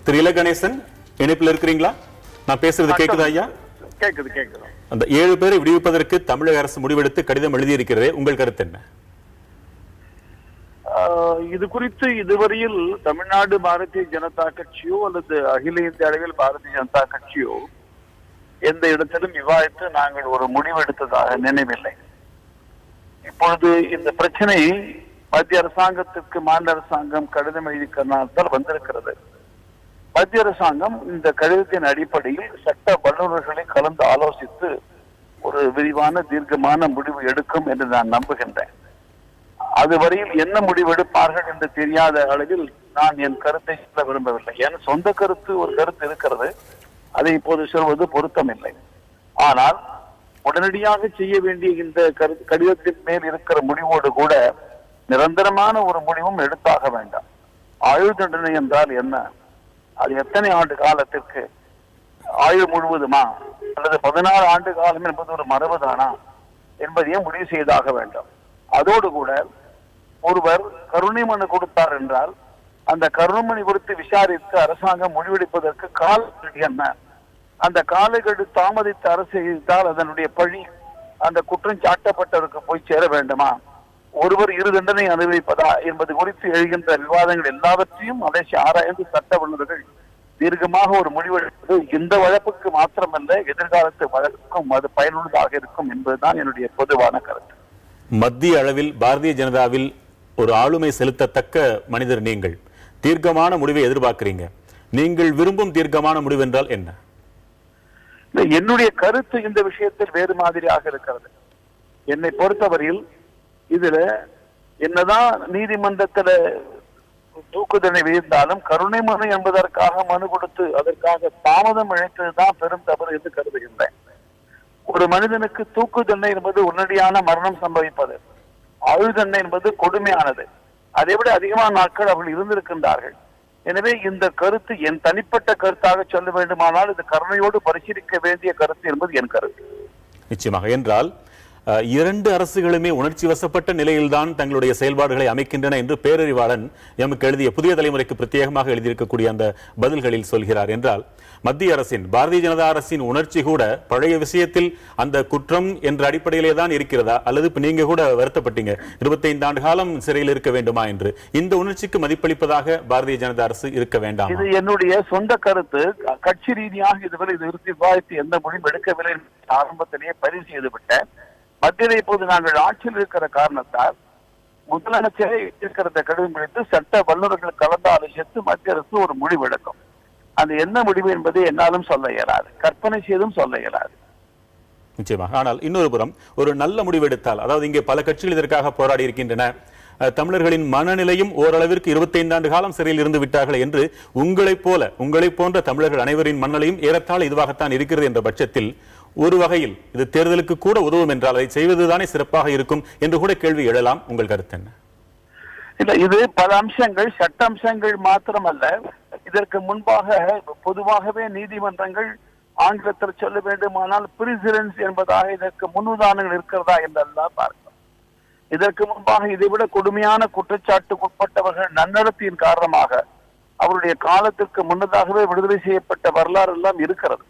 திரு இலகணேசன் இணைப்பில் இருக்கிறீங்களா? நான் பேசுறது கேக்குதா ஐயா? கேக்குது. அந்த 7 பேரை விடுவிப்பதற்கு தமிழக அரசு முடிவெடுத்து கடிதம் எழுதியிருக்கிறதே, உங்கள் கருத்து என்ன? இது குறித்து இதுவரையில் தமிழ்நாடு பாரதிய ஜனதா கட்சியோ அல்லது அகில இந்திய அளவில் பாரதிய ஜனதா கட்சியோ எந்த இடத்திலும் விவாதித்து நாங்கள் ஒரு முடிவெடுத்ததாக நினைவில்லை. இப்பொழுது இந்த பிரச்சனை மத்திய அரசாங்கத்திற்கு மாநில அரசாங்கம் கடிதம் எழுதி காரணத்தால் வந்திருக்கிறது. மத்திய அரசாங்கம் இந்த கடிதத்தின் அடிப்படையில் சட்ட வல்லுநர்களை கலந்து ஆலோசித்து ஒரு விரிவான தீர்க்கமான முடிவு எடுக்கும் என்று நான் நம்புகின்றேன். அதுவரையில் என்ன முடிவெடுப்பார்கள் என்று தெரியாத அளவில் நான் என் கருத்தை சொல்ல விரும்பவில்லை. என் சொந்த கருத்து ஒரு கருத்து இருக்கிறது, அதை இப்போது சொல்வது பொருத்தமில்லை. ஆனால் உடனடியாக செய்ய வேண்டிய இந்த கடிதத்தின் மேல் இருக்கிற முடிவோடு கூட நிரந்தரமான ஒரு முடிவும் எடுத்தாக வேண்டாம். ஆயுள் தண்டனை என்றால் என்ன? அது எத்தனை ஆண்டு காலத்திற்கு? ஆயுள் முழுவதுமா அல்லது 14 ஆண்டு காலம் என்பது ஒரு மரபுதானா என்பதையும் முடிவு செய்தாக வேண்டும். அதோடு கூட ஒருவர் கருணை மனு கொடுத்தார் என்றால் அந்த கருணை குறித்து விசாரித்து அரசாங்கம் முடிவெடுப்பதற்கு காலக்கெடு என்ன? அந்த காலக்கெடு தாமதித்து அரசு செய்தால் அதனுடைய பழி அந்த குற்றம் சாட்டப்பட்டவருக்கு போய் சேர வேண்டுமா? ஒருவர் 2 தண்டனை அனுபவிப்பதா என்பது குறித்து எழுகின்ற விவாதங்கள் எல்லாவற்றையும் அலசி ஆராய்ந்து சட்ட வல்லுநர்கள் தீர்க்கமாக ஒரு முடிவெடுப்பது இந்த வழக்குக்கு மாத்திரமல்ல, எதிர்காலத்து வழக்குக்கும் அது பயனுள்ளதாக இருக்கும் என்பதுதான் என்னுடைய பொதுவான கருத்து. மத்திய அளவில் பாரதிய ஜனதாவில் ஒரு ஆளுமை செலுத்தத்தக்க மனிதர் நீங்கள். தீர்க்கமான முடிவை எதிர்பார்க்கிறீங்க. நீங்கள் விரும்பும் தீர்க்கமான முடிவு என்றால் என்ன? என்னுடைய கருத்து இந்த விஷயத்தில் வேறு மாதிரியாக இருக்கிறது. என்னை பொறுத்தவரையில் இதுல என்னதான் நீதிமன்றத்துல தூக்கு தண்டனை விதித்தாலும் கருணை மனு என்பதற்காக மனு கொடுத்து அதற்காக தாமதம் இழைத்ததுதான் பெரும் தவறு என்று கருதுகின்றேன். ஒரு மனிதனுக்கு தூக்கு தண்டனை என்பது உடனடியான மரணம் சம்பவிப்பது, ஆயுள் தண்டனை என்பது கொடுமையானது. அதை விட அதிகமான நாட்கள் அவர்கள் இருந்திருக்கின்றார்கள். எனவே இந்த கருத்து என் தனிப்பட்ட கருத்தாக சொல்ல வேண்டுமானால் இது கருணையோடு பரிசீலிக்க வேண்டிய கருத்து என்பது என் கருத்து. நிச்சயமாக. என்றால் 2 அரசுகளுமே உணர்ச்சி வசப்பட்ட நிலையில்தான் தங்களுடைய செயல்பாடுகளை அமைக்கின்றன என்று பேரறிவாளன் எமக்கு எழுதிய புதிய தலைமுறைக்கு பிரத்யேகமாக எழுதியிருக்கக்கூடிய அந்த பதில்களில் சொல்கிறார். என்றால் மத்திய அரசின் பாரதிய ஜனதா அரசின் உணர்ச்சி கூட பழைய விஷயத்தில் அந்த குற்றம் என்ற அடிப்படையிலே தான் இருக்கிறதா? அல்லது இப்ப நீங்க கூட வருத்தப்பட்டீங்க 25 ஆண்டு காலம் சிறையில் இருக்க வேண்டுமா என்று. இந்த உணர்ச்சிக்கு மதிப்பளிப்பதாக பாரதிய ஜனதா அரசு இருக்க வேண்டாம். இது என்னுடைய சொந்த கருத்து. கட்சி ரீதியாக இதுவரை இது விவாதித்து எந்த முடிவும் எடுக்கவில்லை. ஆரம்பத்திலேயே பதிவு செய்து விட்டேன். மத்தியில் இப்போது நாங்கள் ஆட்சியில் இருக்கிற காரணத்தால் முதலமைச்சரை இருக்கிற கடிதம் குறித்து சட்ட வல்லுநர்கள் கலந்து ஆலோசித்து மத்திய அரசு ஒரு முடிவு எடுக்கும். அது என்ன முடிவு என்பதை என்னாலும் சொல்ல இயலாது, கற்பனை செய்தும் சொல்ல இயலாது. நிச்சயமாக. ஆனால் இன்னொரு புறம் ஒரு நல்ல முடிவு எடுத்தால், அதாவது இங்கே பல கட்சிகள் இதற்காக போராடி இருக்கின்றன, தமிழர்களின் மனநிலையும் ஓரளவிற்கு 25 ஆண்டு காலம் சிறையில் இருந்து விட்டார்கள் என்று உங்களை போன்ற தமிழர்கள் அனைவரின் மனநிலையும் ஏறத்தாழ இதுவாகத்தான் இருக்கிறது என்ற பட்சத்தில் ஒரு வகையில் இது தேர்தலுக்கு கூட உதவும் என்றால் அதை செய்வதுதானே சிறப்பாக இருக்கும் என்று கூட கேள்வி எழலாம். உங்கள் கருத்து என்ன? இல்ல, இது பல அம்சங்கள், சட்ட அம்சங்கள் மாத்திரமல்ல. இதற்கு முன்பாக பொதுவாகவே நீதிமன்றங்கள் ஆங்கிலத்தில் சொல்ல வேண்டுமானால் பிரசிடென்ஸ் என்பதாக இதற்கு முன்னுதாரணங்கள் இருக்கிறதா என்றெல்லாம் பார்க்கலாம். இதற்கு முன்பாக இதைவிட கொடுமையான குற்றச்சாட்டுக்குட்பட்டவர்கள் நன்னடத்தின் காரணமாக அவருடைய காலத்திற்கு முன்னதாகவே விடுதலை செய்யப்பட்ட வரலாறு எல்லாம் இருக்கிறது.